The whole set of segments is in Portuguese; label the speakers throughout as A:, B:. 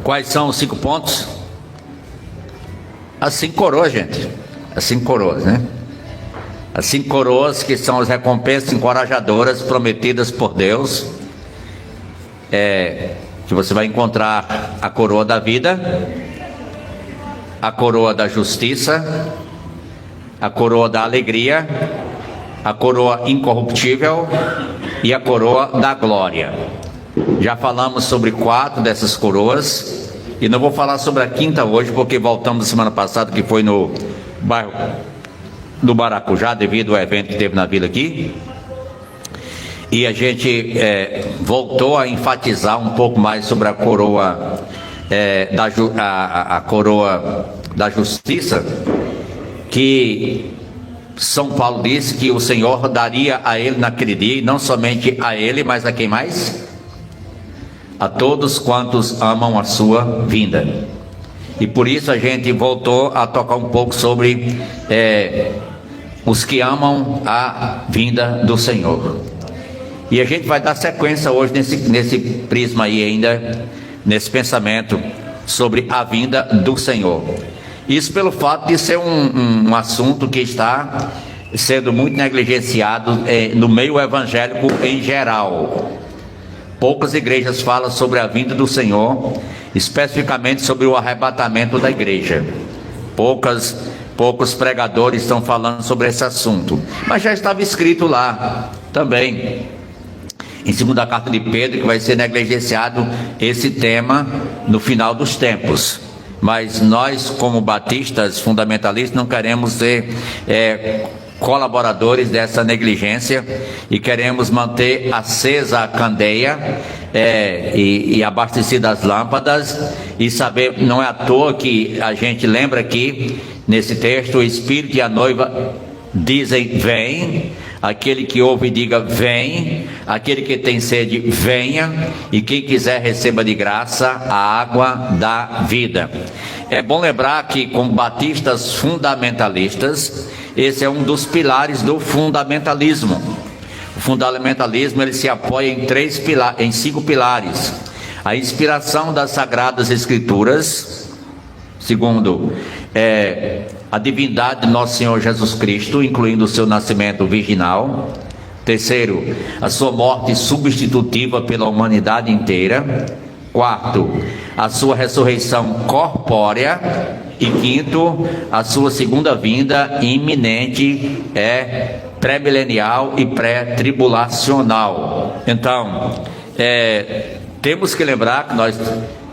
A: Quais são os 5 pontos? As 5 coroas, gente. As 5 coroas, né? As 5 coroas que são as recompensas encorajadoras prometidas por Deus. Que você vai encontrar a coroa da vida, a coroa da justiça, a coroa da alegria, a coroa incorruptível e a coroa da glória. Já falamos sobre 4 dessas coroas e não vou falar sobre a 5ª hoje, porque voltamos semana passada, que foi no bairro do Maracujá, devido ao evento que teve na vila aqui, e a gente voltou a enfatizar um pouco mais sobre a coroa a coroa da justiça, que São Paulo disse que o Senhor daria a ele naquele dia, e não somente a ele, mas a quem mais? A todos quantos amam a sua vinda. E por isso a gente voltou a tocar um pouco sobre os que amam a vinda do Senhor. E a gente vai dar sequência hoje nesse prisma aí ainda, nesse pensamento sobre a vinda do Senhor. Isso pelo fato de ser um assunto que está sendo muito negligenciado no meio evangélico em geral. Poucas igrejas falam sobre a vinda do Senhor, especificamente sobre o arrebatamento da igreja. Poucos pregadores estão falando sobre esse assunto, mas já estava escrito lá também, em 2ª carta de Pedro, que vai ser negligenciado esse tema no final dos tempos. Mas nós, como batistas fundamentalistas, não queremos ser colaboradores dessa negligência e queremos manter acesa a candeia e abastecidas as lâmpadas, e saber, não é à toa que a gente lembra que nesse texto o Espírito e a noiva dizem: vem. Aquele que ouve diga: vem. Aquele que tem sede, venha. E quem quiser, receba de graça a água da vida. É bom lembrar que, como batistas fundamentalistas, esse é um dos pilares do fundamentalismo. O fundamentalismo, ele se apoia em 5 pilares: a inspiração das Sagradas Escrituras. Segundo, a divindade de nosso Senhor Jesus Cristo, incluindo o seu nascimento virginal. Terceiro, a sua morte substitutiva pela humanidade inteira. Quarto, a sua ressurreição corpórea. E quinto, a sua segunda vinda iminente, pré-milenial e pré-tribulacional. Então, temos que lembrar que nós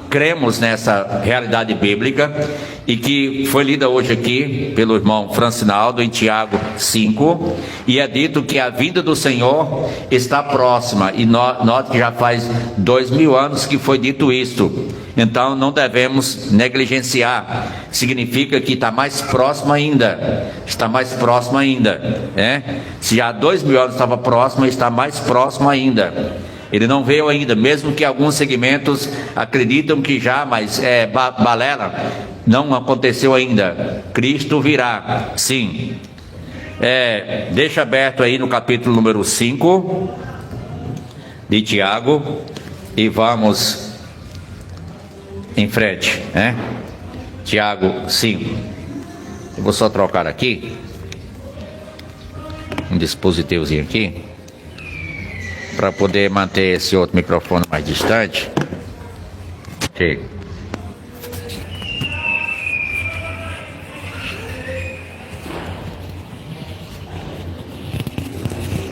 A: cremos nessa realidade bíblica, e que foi lida hoje aqui pelo irmão Francinaldo em Tiago 5, e é dito que a vinda do Senhor está próxima, e nós que já faz 2000 anos que foi dito isto, então não devemos negligenciar. Significa que está mais próximo ainda, se há 2000 anos estava próximo, está mais próximo ainda. Ele não veio ainda, mesmo que alguns segmentos acreditam que já, mas balela, não aconteceu ainda. Cristo virá, sim. Deixa aberto aí no capítulo número 5 de Tiago e vamos em frente, Tiago 5. Eu vou só trocar aqui um dispositivozinho aqui, para poder manter esse outro microfone mais distante. Chega.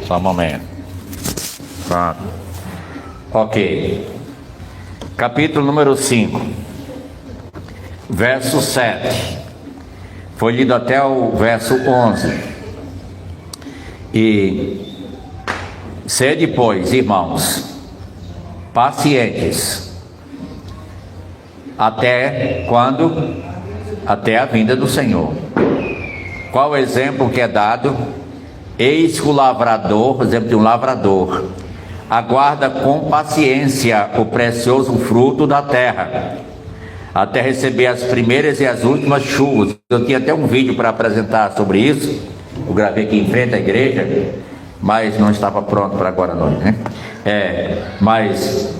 A: Só um momento. Pronto. Ok. Capítulo número 5, verso 7. Foi lido até o verso 11. E sede, pois, irmãos, pacientes. Até quando? Até a vinda do Senhor. Qual o exemplo que é dado? Eis que o lavrador, por exemplo, de um lavrador, aguarda com paciência o precioso fruto da terra, até receber as primeiras e as últimas chuvas. Eu tinha até um vídeo para apresentar sobre isso, eu gravei aqui em frente à igreja, mas não estava pronto para agora à noite, mas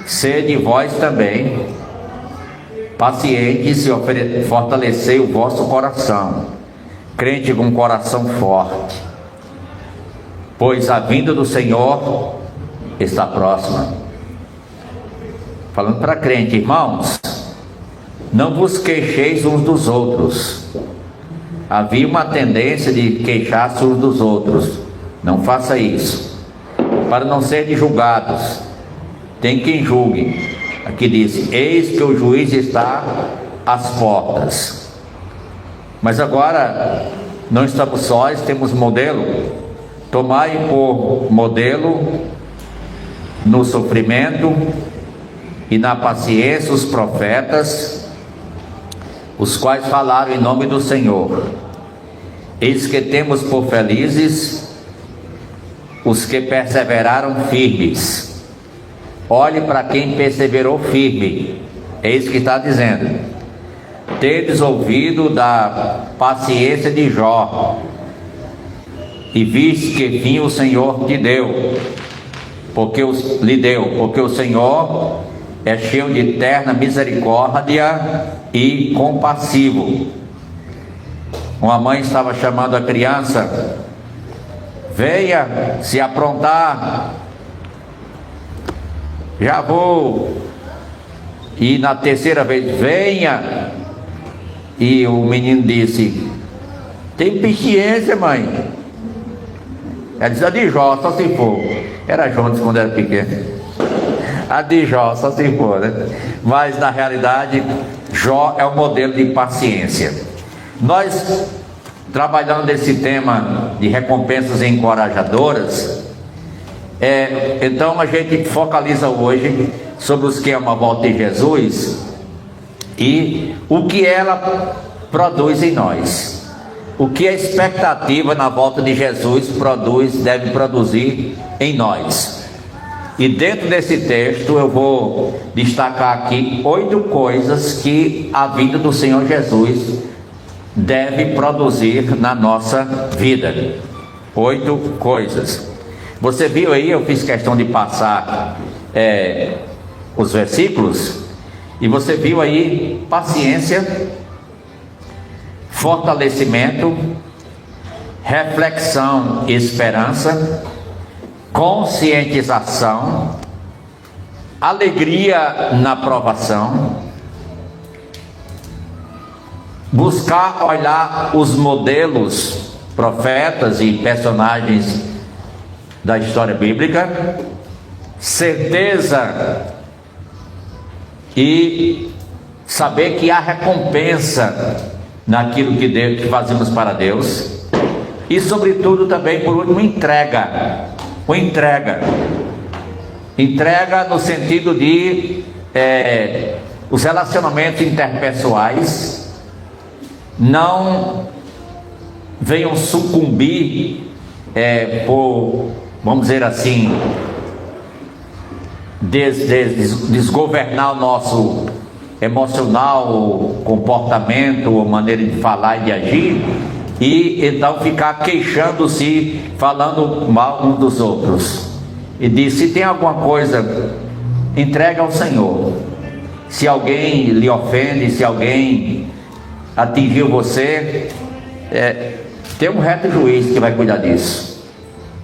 A: sede vós também pacientes e fortalecei o vosso coração, crente com coração forte, pois a vinda do Senhor está próxima. Falando para crente, irmãos, não vos queixeis uns dos outros. Havia uma tendência de queixar-se uns dos outros. Não faça isso, para não serem julgados. Tem quem julgue. Aqui diz: eis que o juiz está às portas. Mas agora não estamos sós, temos modelo. Tomai por modelo no sofrimento e na paciência os profetas, os quais falaram em nome do Senhor. Eis que temos por felizes os que perseveraram firmes. Olhe para quem perseverou firme. É isso que está dizendo. Tendes ouvido da paciência de Jó, e viste que fim o Senhor te deu, porque o Senhor é cheio de eterna misericórdia e compassivo. Uma mãe estava chamando a criança: venha se aprontar, já vou. E na terceira vez: venha. E o menino disse: tem paciência, mãe. Ela disse: a de Jó, só se for. Era juntos quando era pequeno. A de Jó, só se for, né? Mas na realidade, Jó é o modelo de paciência. Nós, trabalhando nesse tema de recompensas encorajadoras, então a gente focaliza hoje sobre os que amam a volta de Jesus e o que ela produz em nós. O que a expectativa na volta de Jesus deve produzir em nós. E dentro desse texto eu vou destacar aqui 8 coisas que a vinda do Senhor Jesus deve produzir na nossa vida. 8 coisas. Você viu aí, eu fiz questão de passar os versículos, e você viu aí paciência, fortalecimento, reflexão e esperança, conscientização, alegria na provação, buscar olhar os modelos, profetas e personagens da história bíblica, certeza e saber que há recompensa naquilo que fazemos para Deus, e sobretudo também, por último, entrega no sentido de os relacionamentos interpessoais não venham sucumbir por, vamos dizer assim, desgovernar o nosso emocional, comportamento, maneira de falar e de agir, e então ficar queixando-se, falando mal uns dos outros. E diz: se tem alguma coisa, entrega ao Senhor. Se alguém lhe ofende, se alguém atingiu você, tem um reto juiz que vai cuidar disso.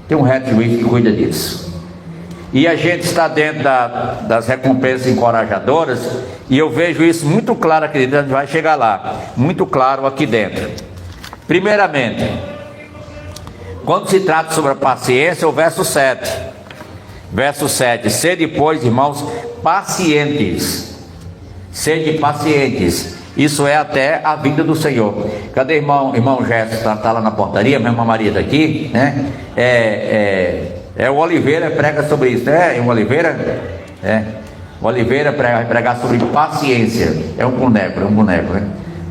A: Tem um reto juiz que cuida disso. E a gente está dentro das recompensas encorajadoras, e eu vejo isso muito claro aqui dentro. A gente vai chegar lá, muito claro aqui dentro. Primeiramente, quando se trata sobre a paciência, o verso 7. Verso 7: sede, pois, irmãos, pacientes. Sede pacientes. Isso é até a vinda do Senhor. Cadê irmão Gerson? Está lá na portaria, minha irmã Maria está aqui, né? O Oliveira prega sobre isso, né? O Oliveira? O Oliveira vai pregar sobre paciência. É um boneco, né?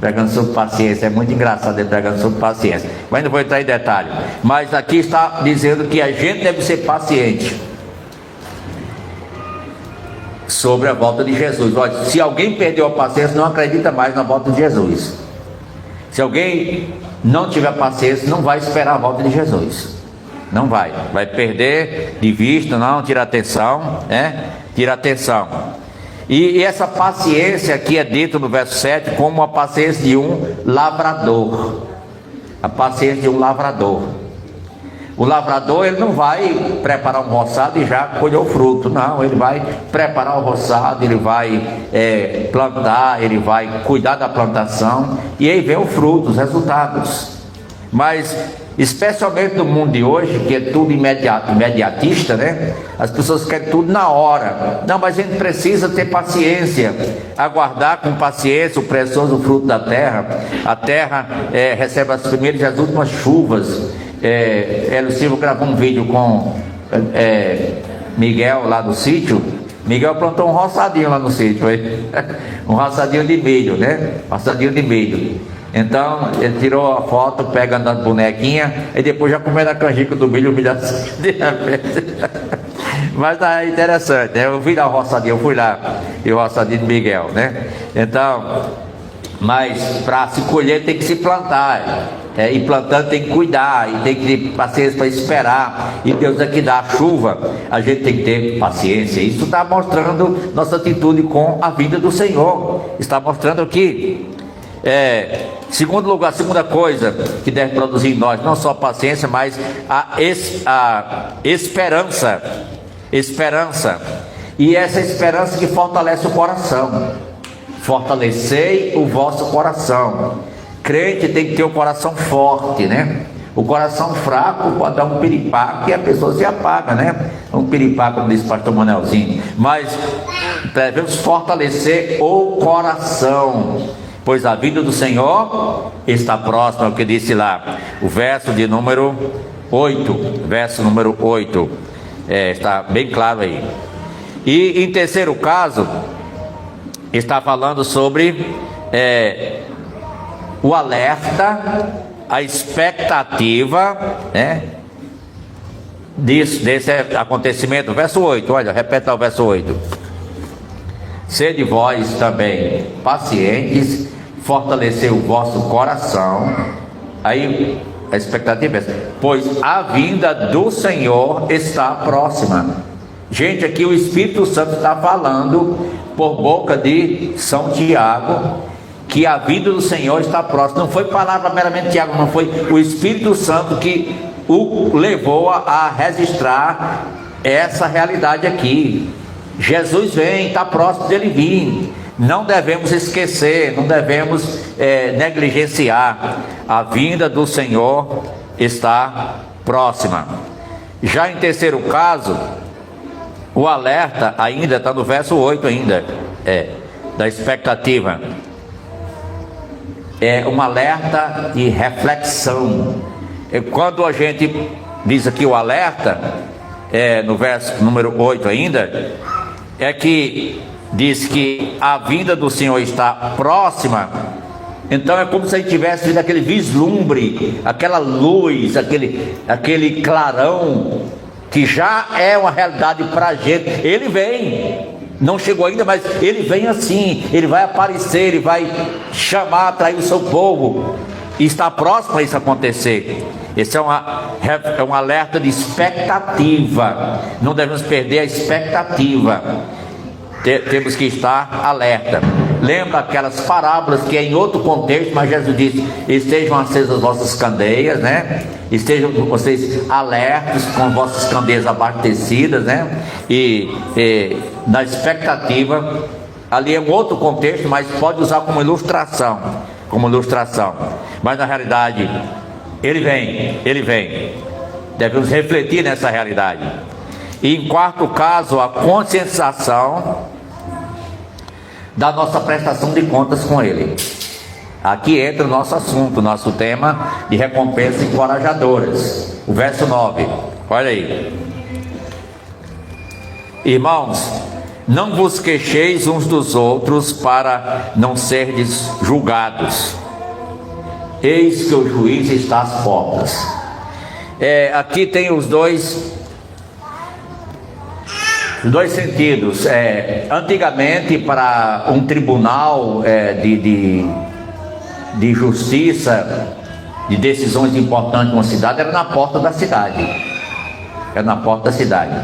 A: Pregando sobre paciência. É muito engraçado ele pregando sobre paciência, mas não vou entrar em detalhe. Mas aqui está dizendo que a gente deve ser paciente sobre a volta de Jesus. Olha, se alguém perdeu a paciência, não acredita mais na volta de Jesus. Se alguém não tiver paciência, não vai esperar a volta de Jesus. Não vai. Vai perder de vista, não, tira atenção, né? Tira atenção. E essa paciência aqui é dito no verso 7 como a paciência de um lavrador. A paciência de um lavrador. O lavrador, ele não vai preparar um roçado e já colher o fruto, não. Ele vai preparar o roçado, ele vai plantar, ele vai cuidar da plantação, e aí vem o fruto, os resultados. Mas, especialmente no mundo de hoje, que é tudo imediatista, né? As pessoas querem tudo na hora. Não, mas a gente precisa ter paciência, aguardar com paciência o precioso fruto da terra. A terra recebe as primeiras e as últimas chuvas. Hélio Silva gravou um vídeo com Miguel lá no sítio. Miguel plantou um roçadinho lá no sítio, um roçadinho de milho, né? Roçadinho de milho. Então ele tirou a foto, pega andando bonequinha, e depois já comendo a canjica do milho, mas tá interessante, né? Eu fui lá o roçadinho, eu fui lá, e o roçadinho de Miguel, né? Então, mas para se colher tem que se plantar. E plantando tem que cuidar, e tem que ter paciência para esperar, e Deus é que dá a chuva, a gente tem que ter paciência. Isso está mostrando nossa atitude com a vida do Senhor, está mostrando aqui. Segundo lugar, a segunda coisa que deve produzir em nós, não só paciência, mas a esperança. Esperança, e essa esperança que fortalece o coração. Fortalecei o vosso coração. Crente tem que ter o coração forte, né? O coração fraco pode dar um piripaque e a pessoa se apaga, né? Um piripaque, como disse o pastor Manelzinho. Mas devemos fortalecer o coração, pois a vida do Senhor está próxima, é o que disse lá, o verso de número 8. Verso número 8. Está bem claro aí. E em terceiro caso, está falando sobre o alerta, a expectativa, né, desse acontecimento. Verso 8, olha, repete o verso 8. Sede vós também pacientes, fortalecer o vosso coração. Aí a expectativa é essa, pois a vinda do Senhor está próxima. Gente, aqui o Espírito Santo está falando por boca de São Tiago que a vida do Senhor está próxima. Não foi palavra meramente de Tiago, não, foi o Espírito Santo que o levou a registrar essa realidade aqui. Jesus vem, está próximo dele vir. Não devemos esquecer, não devemos negligenciar. A vinda do Senhor está próxima. Já em terceiro caso, o alerta ainda está no verso 8 ainda, da expectativa. É um alerta de reflexão. Quando a gente diz aqui o alerta, no verso número 8 ainda, é que diz que a vinda do Senhor está próxima. Então é como se a gente tivesse visto aquele vislumbre, aquela luz, aquele clarão, que já é uma realidade para a gente. Ele vem. Não chegou ainda, mas ele vem assim. Ele vai aparecer, ele vai chamar, atrair o seu povo. E está próximo a isso acontecer. Esse é um alerta de expectativa. Não devemos perder a expectativa. Temos que estar alerta. Lembra aquelas parábolas que é em outro contexto, mas Jesus disse: estejam acesas as vossas candeias, né? Estejam vocês alertos com vossas candeias abastecidas, né? E na expectativa, ali é um outro contexto, mas pode usar como ilustração. Mas na realidade, ele vem. Devemos refletir nessa realidade. E em quarto caso, a conscientização da nossa prestação de contas com ele. Aqui entra o nosso assunto, nosso tema de recompensas encorajadoras. O verso 9, olha aí. Irmãos, não vos queixeis uns dos outros para não serdes julgados. Eis que o juiz está às portas. Aqui tem os dois sentidos. Antigamente, para um tribunal de justiça, de decisões importantes de uma cidade, era na porta da cidade. é na porta da cidade.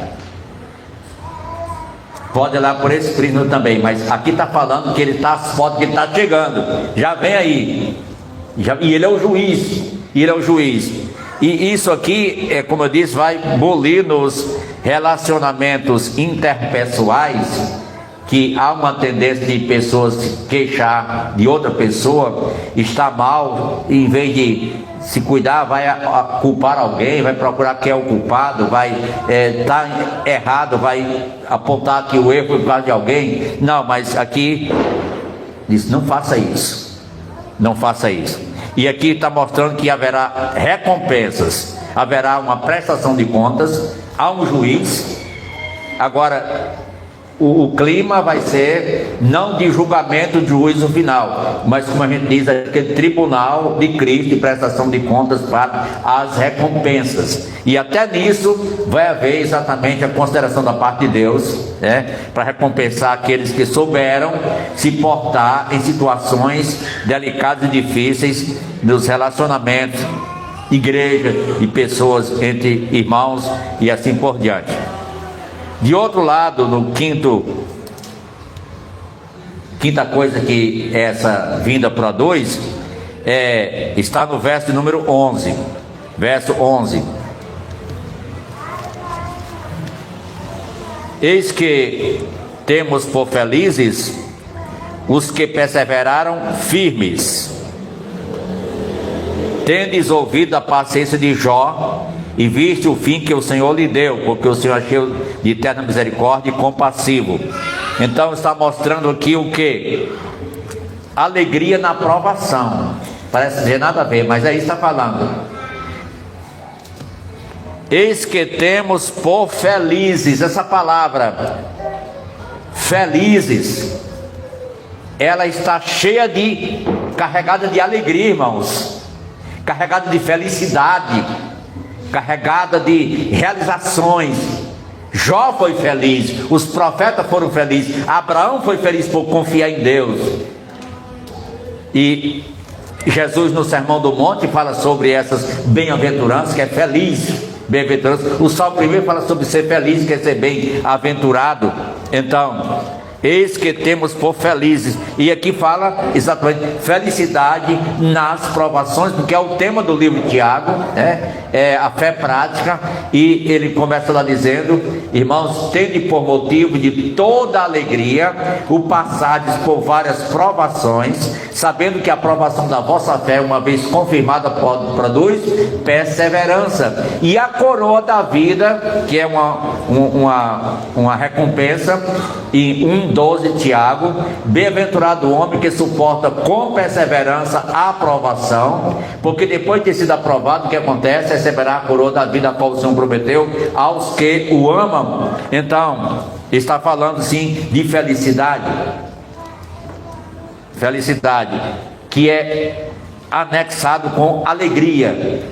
A: Pode olhar por esse prisma também, mas aqui está falando que ele está às portas, que ele está chegando, já vem aí, e ele é o juiz, e isso aqui, como eu disse, vai bolir nos relacionamentos interpessoais, que há uma tendência de pessoas se queixar de outra pessoa, está mal, em vez de se cuidar, vai culpar alguém, vai procurar quem é o culpado, vai estar errado, vai apontar que o erro foi por causa de alguém. Não, mas aqui diz, não faça isso, não faça isso. E aqui está mostrando que haverá recompensas, haverá uma prestação de contas, há um juiz. Agora, o clima vai ser não de julgamento, de juízo final, mas, como a gente diz, aquele tribunal de Cristo, de prestação de contas para as recompensas. E até nisso vai haver exatamente a consideração da parte de Deus, para recompensar aqueles que souberam se portar em situações delicadas e difíceis nos relacionamentos, igreja e pessoas, entre irmãos e assim por diante. De outro lado, no quinta coisa que essa vinda produz, está no verso número 11, verso 11. Eis que temos por felizes os que perseveraram firmes. Tendes ouvido a paciência de Jó, e viste o fim que o Senhor lhe deu, porque o Senhor é cheio de eterna misericórdia e compassivo. Então está mostrando aqui o que? Alegria na provação. Parece ter nada a ver, mas aí está falando. Eis que temos por felizes, essa palavra felizes, ela está cheia carregada de alegria, irmãos, carregada de felicidade, carregada de realizações. Jó foi feliz, os profetas foram felizes, Abraão foi feliz por confiar em Deus. E Jesus no Sermão do Monte fala sobre essas bem-aventuranças, que é feliz, bem-aventurança. O Salmo primeiro fala sobre ser feliz, que é ser bem-aventurado. Então, eis que temos por felizes, e aqui fala exatamente felicidade nas provações, porque é o tema do livro de Tiago, é a fé prática. E ele começa lá dizendo: irmãos, tende por motivo de toda alegria o passardes por várias provações, sabendo que a provação da vossa fé, uma vez confirmada, produz perseverança, e a coroa da vida, que é uma recompensa. E 1:12 Tiago: bem-aventurado o homem que suporta com perseverança a aprovação, porque depois de ter sido aprovado, o que acontece? Receberá a coroa da vida, a qual o Senhor prometeu aos que o amam. Então, está falando sim de felicidade, que é anexado com alegria.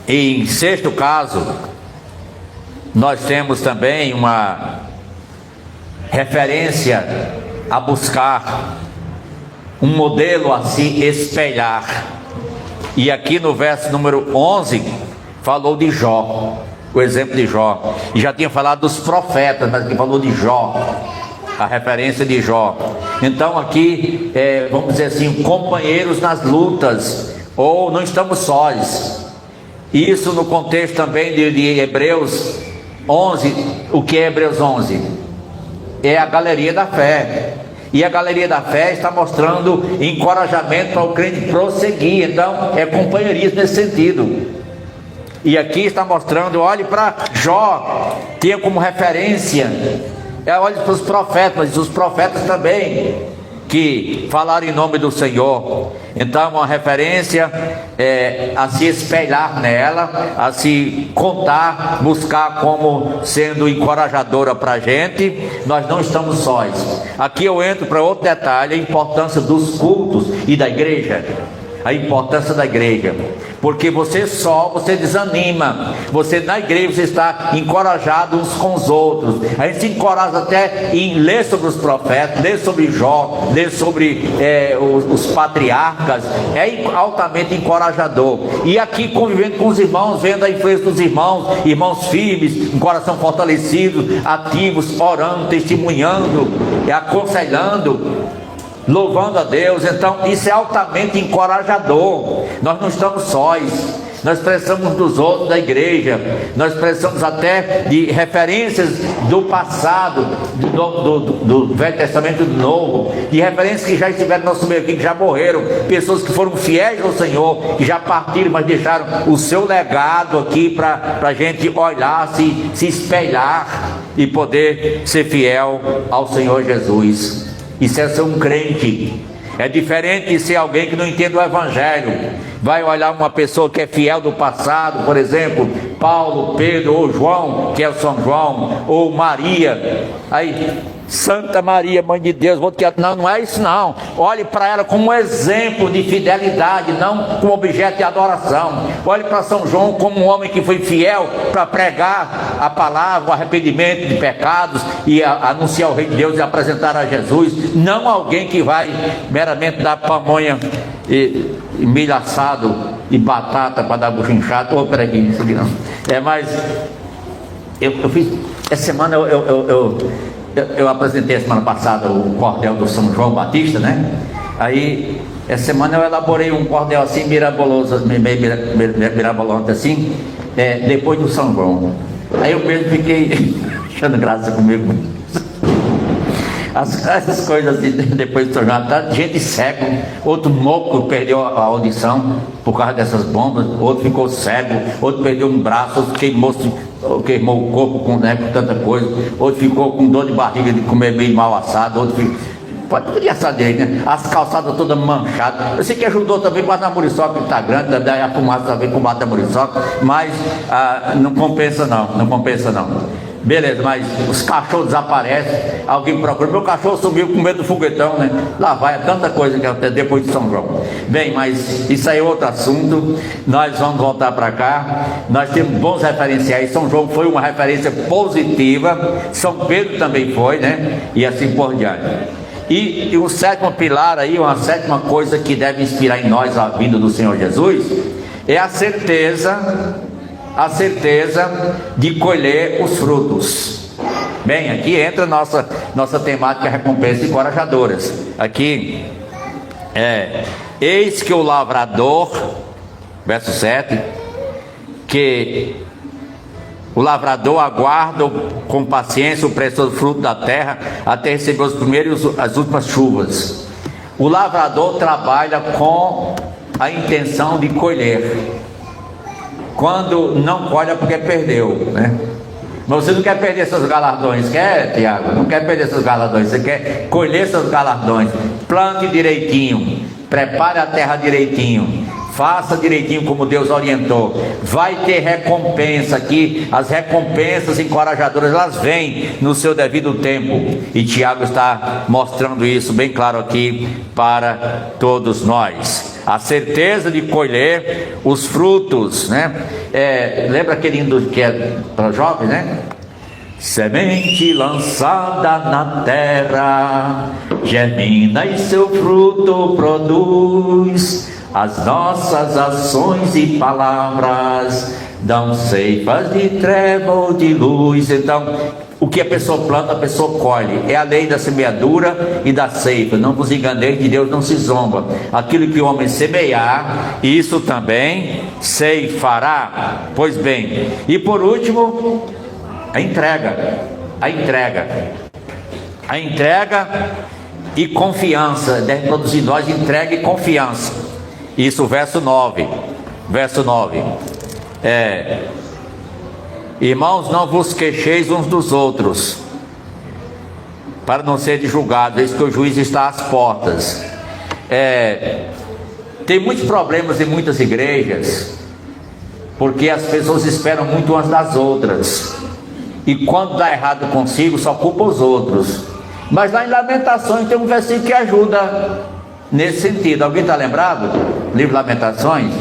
A: Em sexto caso, nós temos também uma referência a buscar, um modelo a se espelhar. E aqui no verso número 11 falou de Jó, o exemplo de Jó. E já tinha falado dos profetas, mas aqui falou de Jó, a referência de Jó. Então aqui, vamos dizer assim, companheiros nas lutas, ou não estamos sós. Isso no contexto também de Hebreus 11. O que é Hebreus 11? É a galeria da fé. E a galeria da fé está mostrando encorajamento para o crente prosseguir. Então é companheirismo nesse sentido. E aqui está mostrando, olhe para Jó, tenha como referência, olhe para os profetas, mas os profetas também, que falaram em nome do Senhor. Então uma referência a se espelhar nela, a se contar, buscar como sendo encorajadora para a gente. Nós não estamos sós. Aqui eu entro para outro detalhe: a importância dos cultos e da igreja. A importância da igreja, porque você desanima. Você na igreja você está encorajado uns com os outros. A gente se encoraja até em ler sobre os profetas, ler sobre Jó, ler sobre os patriarcas. É altamente encorajador. E aqui convivendo com os irmãos, vendo a influência dos irmãos firmes, com coração fortalecido, ativos, orando, testemunhando, aconselhando, louvando a Deus. Então isso é altamente encorajador. Nós não estamos sós, nós precisamos dos outros da igreja, nós precisamos até de referências do passado, do Velho Testamento e do Novo, de referências que já estiveram no nosso meio aqui, que já morreram, pessoas que foram fiéis ao Senhor, que já partiram, mas deixaram o seu legado aqui para a gente olhar, se espelhar e poder ser fiel ao Senhor Jesus. Isso é ser um crente. É diferente de ser alguém que não entende o Evangelho. Vai olhar uma pessoa que é fiel do passado, por exemplo, Paulo, Pedro ou João, que é o São João, ou Maria. Aí, Santa Maria, Mãe de Deus, não é isso não. Olhe para ela como um exemplo de fidelidade, não como objeto de adoração. Olhe para São João como um homem que foi fiel para pregar a palavra, o arrependimento de pecados e anunciar o Reino de Deus e apresentar a Jesus. Não alguém que vai meramente dar pamonha e milho assado e batata para dar buchinchado. Ô, peraí, isso aqui não. Mas eu fiz, essa semana eu apresentei a semana passada o cordel do São João Batista, né? Aí, essa semana eu elaborei um cordel assim, mirabolante assim, depois do São João. Aí eu mesmo fiquei achando graça comigo. Essas coisas assim, depois do São João, tá? Gente cego, outro moco perdeu a audição por causa dessas bombas, outro ficou cego, outro perdeu um braço, outro queimou o corpo com tanta coisa, outro ficou com dor de barriga de comer meio mal assado, outro ficou... Podia saber, né? As calçadas todas manchadas. Eu sei que ajudou também com a muriçoca que está grande, daí a fumaça também combate a muriçoca, mas não compensa não. Beleza, mas os cachorros desaparecem, alguém procura. Meu cachorro sumiu com medo do foguetão, né? Lá vai, tanta coisa que até depois de São João. Bem, mas isso aí é outro assunto. Nós vamos voltar para cá. Nós temos bons referenciais. São João foi uma referência positiva, São Pedro também foi, né? E assim por diante. E um sétimo pilar aí, uma sétima coisa que deve inspirar em nós a vinda do Senhor Jesus, é a certeza de colher os frutos. Bem, aqui entra nossa temática recompensa encorajadoras. Aqui eis que o lavrador, verso 7, que o lavrador aguarda com paciência o precioso fruto da terra até receber os primeiros, as últimas chuvas. O lavrador trabalha com a intenção de colher. Quando não colhe é porque perdeu, né? Mas você não quer perder seus galardões, quer, Tiago? Não quer perder seus galardões, você quer colher seus galardões. Plante direitinho, prepare a terra direitinho, faça direitinho como Deus orientou. Vai ter recompensa aqui. As recompensas encorajadoras, elas vêm no seu devido tempo, e Tiago está mostrando isso bem claro aqui para todos nós. A certeza de colher os frutos, né? Lembra aquele hino que é para jovens, né? Semente lançada na terra, germina e seu fruto produz. As nossas ações e palavras dão ceifas de treva ou de luz. Então, o que a pessoa planta, a pessoa colhe. É a lei da semeadura e da ceifa. Não vos enganeis, de Deus não se zomba. Aquilo que o homem semear, isso também ceifará. Pois bem, e por último, a entrega e confiança. Deve produzir em nós entrega e confiança. Isso, verso 9. Irmãos, não vos queixeis uns dos outros, para não serem julgados, eis que o juiz está às portas. Tem muitos problemas em muitas igrejas, porque as pessoas esperam muito umas das outras, e quando dá errado consigo, só culpa os outros. Mas lá em Lamentações tem um versículo que ajuda nesse sentido. Alguém está lembrado? Livro de Lamentações.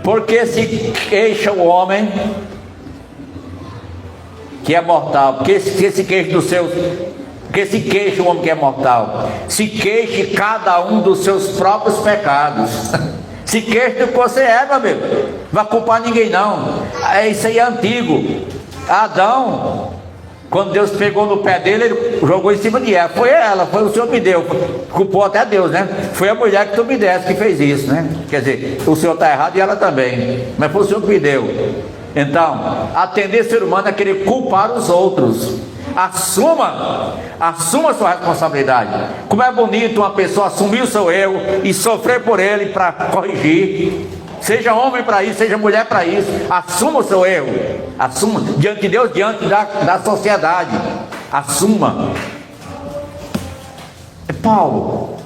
A: Porque se queixa o homem que é mortal, porque se queixa dos seus, porque se queixa o homem que é mortal, se queixe cada um dos seus próprios pecados. Se queixa do que você é, meu amigo. Não vai culpar ninguém não. Isso aí é antigo. Adão, quando Deus pegou no pé dele, ele jogou em cima de ela. Foi ela, foi o Senhor me deu. Culpou até Deus, né? Foi a mulher que tu me deste que fez isso, né? Quer dizer, o Senhor está errado e ela também. Mas foi o Senhor que me deu. Então, a tendência ser humana é querer culpar os outros. Assuma sua responsabilidade. Como é bonito uma pessoa assumir o seu erro e sofrer por ele para corrigir. Seja homem para isso, seja mulher para isso. Assuma o seu erro. Assuma diante de Deus, diante da sociedade. Assuma. Paulo,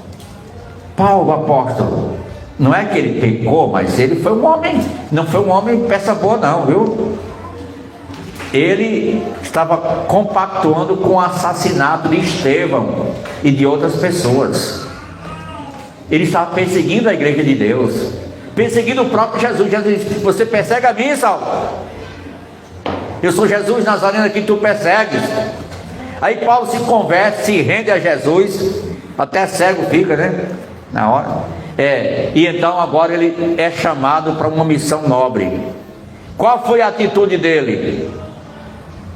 A: o apóstolo, não é que ele pecou, mas ele foi um homem. Não foi um homem peça boa não, viu? Ele estava compactuando com o assassinato de Estevão e de outras pessoas. Ele estava perseguindo a igreja de Deus, perseguindo o próprio Jesus. Jesus disse: você persegue a mim, Saulo? Eu sou Jesus Nazareno que tu persegues. Aí Paulo se converte, se rende a Jesus, até cego fica, né? Na hora. E então agora ele é chamado para uma missão nobre. Qual foi a atitude dele?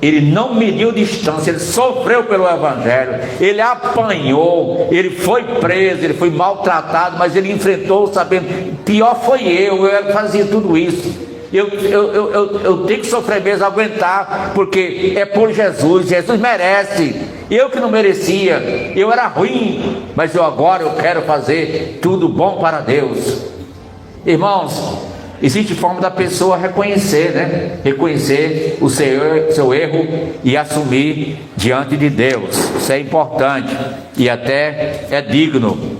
A: Ele não mediu distância, ele sofreu pelo Evangelho, ele apanhou, ele foi preso, ele foi maltratado, mas ele enfrentou sabendo, pior foi eu fazia tudo isso, eu tenho que sofrer mesmo, aguentar, porque é por Jesus merece, eu que não merecia, eu era ruim, mas agora eu quero fazer tudo bom para Deus. Irmãos, existe forma da pessoa reconhecer, né? Reconhecer o seu erro e assumir diante de Deus. Isso é importante e até é digno.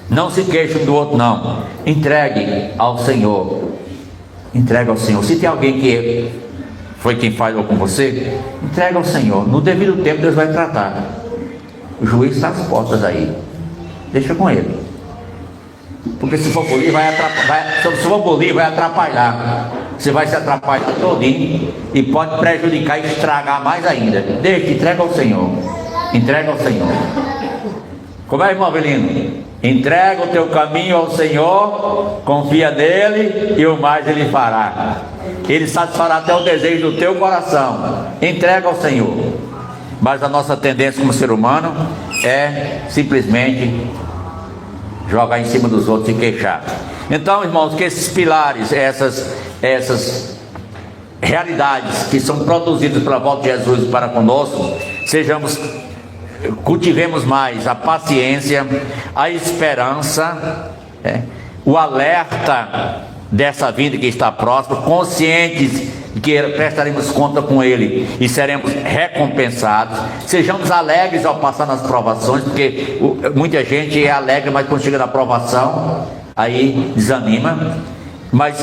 A: Não se queixe um do outro, não. Entregue ao Senhor. Entregue ao Senhor. Se tem alguém que foi quem falhou com você, entregue ao Senhor. No devido tempo Deus vai tratar. O juiz está às portas aí. Deixa com ele. Porque se for bolir vai atrapalhar. Você vai se atrapalhar todinho e pode prejudicar e estragar mais ainda. Deixa, entrega ao Senhor. Entrega ao Senhor. Como é, irmão Avelino? Entrega o teu caminho ao Senhor, confia nele e o mais ele fará. Ele satisfará até o desejo do teu coração. Entrega ao Senhor. Mas a nossa tendência como ser humano é simplesmente jogar em cima dos outros e queixar. Então, irmãos, que esses pilares, essas realidades que são produzidas pela volta de Jesus para conosco, cultivemos mais a paciência, a esperança, o alerta dessa vida que está próxima, conscientes de que prestaremos conta com Ele e seremos recompensados. Sejamos alegres ao passar nas provações, porque muita gente é alegre, mas quando chega na provação, aí desanima. Mas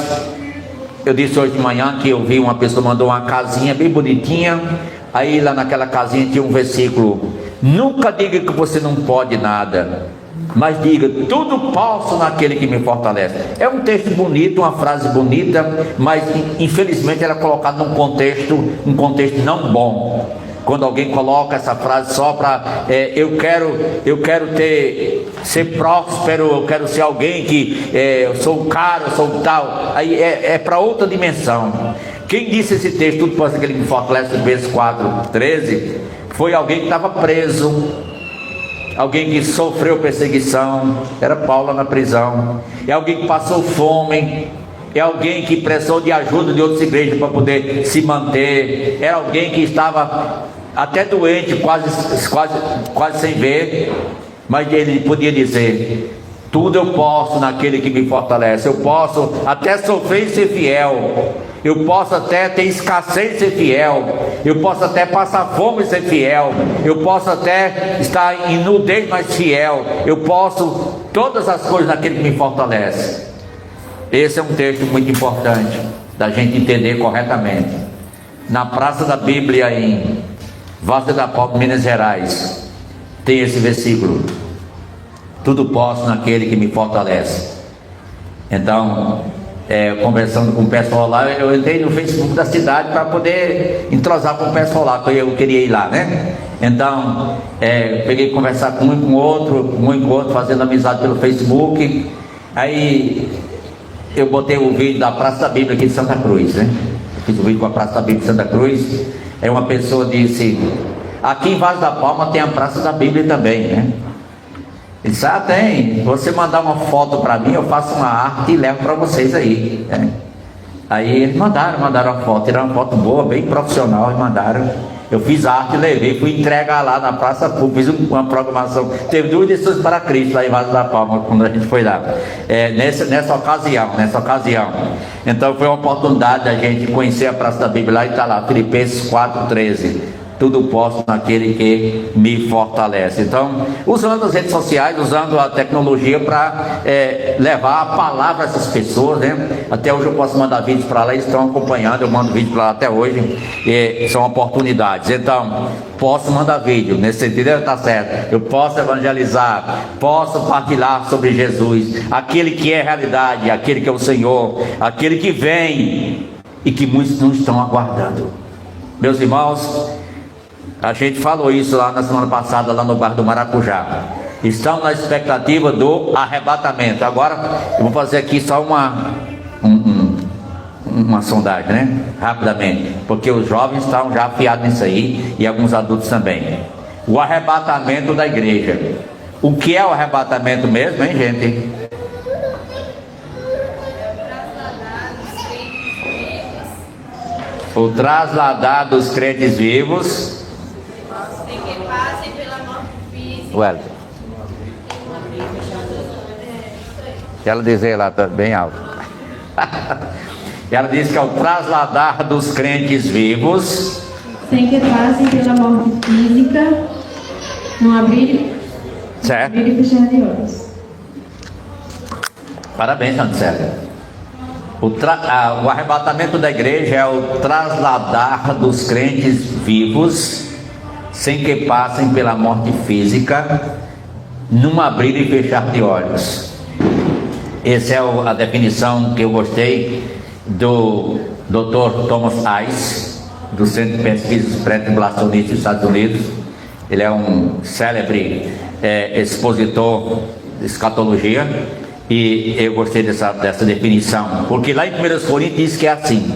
A: eu disse hoje de manhã que eu vi uma pessoa mandou uma casinha bem bonitinha, aí lá naquela casinha tinha um versículo: nunca diga que você não pode nada, mas diga, tudo posso naquele que me fortalece. É um texto bonito, uma frase bonita, mas infelizmente ela é colocada num contexto não bom. Quando alguém coloca essa frase só para eu quero ser próspero, eu quero ser alguém que eu sou caro, eu sou tal, aí é para outra dimensão. Quem disse esse texto, tudo posso naquele que me fortalece, verso 4:13, foi alguém que estava preso, alguém que sofreu perseguição, era Paulo na prisão, é alguém que passou fome, é alguém que precisou de ajuda de outras igrejas para poder se manter, era alguém que estava até doente, quase sem ver, mas ele podia dizer: tudo eu posso naquele que me fortalece. Eu posso até sofrer e ser fiel, eu posso até ter escassez e ser fiel, eu posso até passar fome e ser fiel, eu posso até estar em nudez, mas fiel, eu posso todas as coisas naquele que me fortalece. Esse é um texto muito importante da gente entender corretamente. Na Praça da Bíblia em Várzea da Palma, Minas Gerais, tem esse versículo: tudo posso naquele que me fortalece. Então, conversando com o pessoal lá, eu entrei no Facebook da cidade para poder entrosar com o pessoal lá, que eu queria ir lá, né? Então, peguei conversar com um e com outro, fazendo amizade pelo Facebook. Aí eu botei o vídeo da Praça da Bíblia aqui de Santa Cruz, né? Fiz o vídeo com a Praça da Bíblia de Santa Cruz. Aí uma pessoa disse: aqui em Vaz da Palma tem a Praça da Bíblia também, né? Ele disse: ah, tem. Você mandar uma foto para mim, eu faço uma arte e levo para vocês aí, né? Aí eles mandaram a foto, tiraram uma foto boa, bem profissional, e mandaram. Eu fiz a arte, levei, fui entregar lá na Praça Pública, fiz uma programação. Teve 2 lições para Cristo lá em Vaz da Palma, quando a gente foi lá, nessa ocasião. Então foi uma oportunidade da gente conhecer a Praça da Bíblia lá, e está lá, Filipenses 4,13. Tudo posso naquele que me fortalece. Então, usando as redes sociais, usando a tecnologia para levar a palavra a essas pessoas, né? Até hoje eu posso mandar vídeos para lá, eles estão acompanhando, eu mando vídeo para lá até hoje, são oportunidades. Então, posso mandar vídeo, nesse sentido está certo. Eu posso evangelizar, posso partilhar sobre Jesus, aquele que é realidade, aquele que é o Senhor, aquele que vem e que muitos não estão aguardando. Meus irmãos, a gente falou isso lá na semana passada, lá no bairro do Maracujá. Estamos na expectativa do arrebatamento. Agora eu vou fazer aqui só uma sondagem, né? Rapidamente, porque os jovens estão já afiados nisso aí, e alguns adultos também. O arrebatamento da igreja. O que é o arrebatamento mesmo, hein, gente? O trasladar dos crentes vivos. Well, ela dizer lá, tá bem alto. Ela diz que é o trasladar dos crentes vivos,
B: sem que passem pela morte física, não abrir e fechar de olhos.
A: Parabéns, Anselmo. O arrebatamento da igreja é o trasladar dos crentes vivos, sem que passem pela morte física, num abrir e fechar de olhos. Essa é a definição que eu gostei do Dr. Thomas Ice, do Centro de Pesquisas Pré-Tribulacionistas dos Estados Unidos. Ele é um célebre expositor de escatologia, e eu gostei dessa definição, porque lá em 1 Coríntios diz que é assim,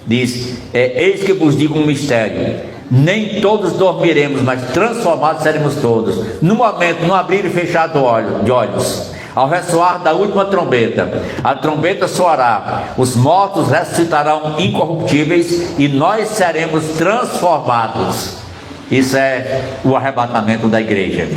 A: diz: eis que vos digo um mistério, nem todos dormiremos, mas transformados seremos todos, no momento, no abrir e fechar de olhos, ao ressoar da última trombeta. A trombeta soará, os mortos ressuscitarão incorruptíveis, e nós seremos transformados. Isso é o arrebatamento da igreja.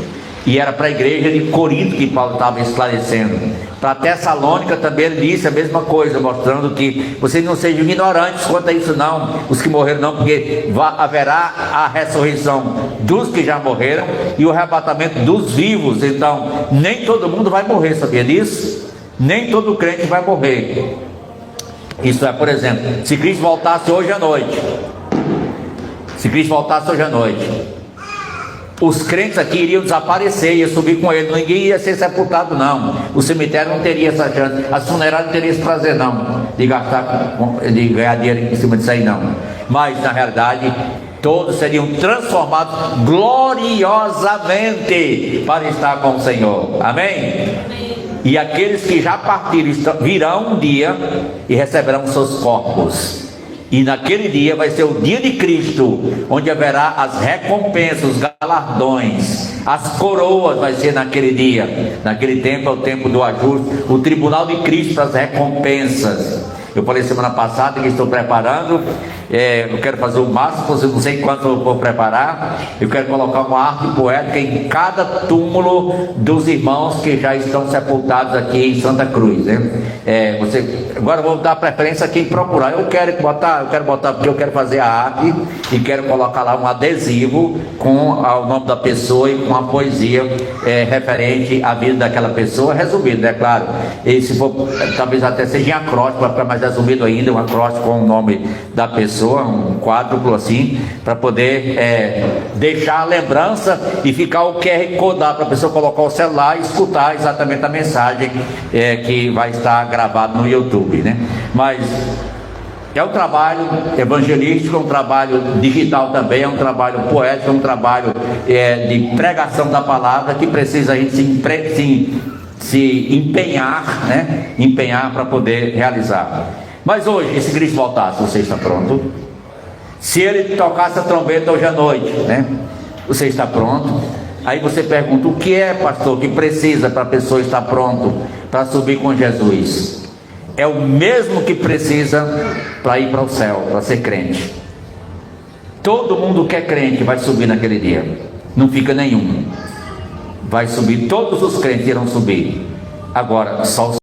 A: E era para a igreja de Corinto que Paulo estava esclarecendo. Para Tessalônica também ele disse a mesma coisa, mostrando que vocês não sejam ignorantes quanto a isso não, os que morreram não, porque haverá a ressurreição dos que já morreram e o arrebatamento dos vivos. Então, nem todo mundo vai morrer, sabia disso? Nem todo crente vai morrer. Isso é, por exemplo, se Cristo voltasse hoje à noite, os crentes aqui iriam desaparecer, ia subir com ele, ninguém ia ser sepultado não, o cemitério não teria essa chance, as funerárias não teriam esse prazer não, de ganhar dinheiro em cima disso aí não, mas na realidade todos seriam transformados gloriosamente para estar com o Senhor, amém? E aqueles que já partiram virão um dia e receberão seus corpos. E naquele dia vai ser o dia de Cristo, onde haverá as recompensas, os galardões, as coroas. Vai ser naquele dia. Naquele tempo é o tempo do ajuste, o tribunal de Cristo para as recompensas. Eu falei semana passada que estou preparando, eu quero fazer o máximo, eu não sei quanto eu vou preparar. Eu quero colocar uma arte poética em cada túmulo dos irmãos que já estão sepultados aqui em Santa Cruz, né? Agora eu vou dar preferência a quem procurar. Eu quero botar porque eu quero fazer a arte e quero colocar lá um adesivo com o nome da pessoa e com a poesia referente à vida daquela pessoa, resumido, é claro. E se for, talvez até seja em acróstico, para ficar mais resumido ainda, um acróstico com o nome da pessoa. pessoa, um quádruplo assim, para poder deixar a lembrança e ficar o QR Code para a pessoa colocar o celular e escutar exatamente a mensagem que vai estar gravada no YouTube, né? Mas é um trabalho evangelístico, é um trabalho digital também, é um trabalho poético, é um trabalho de pregação da palavra que precisa a gente se empenhar, né? Empenhar para poder realizar. Mas hoje, se Cristo voltasse, você está pronto? Se ele tocasse a trombeta hoje à noite, né? Você está pronto? Aí você pergunta, o que é, pastor, que precisa para a pessoa estar pronto para subir com Jesus? É o mesmo que precisa para ir para o céu, para ser crente. Todo mundo que é crente vai subir naquele dia, não fica nenhum. Vai subir, todos os crentes irão subir. Agora, só os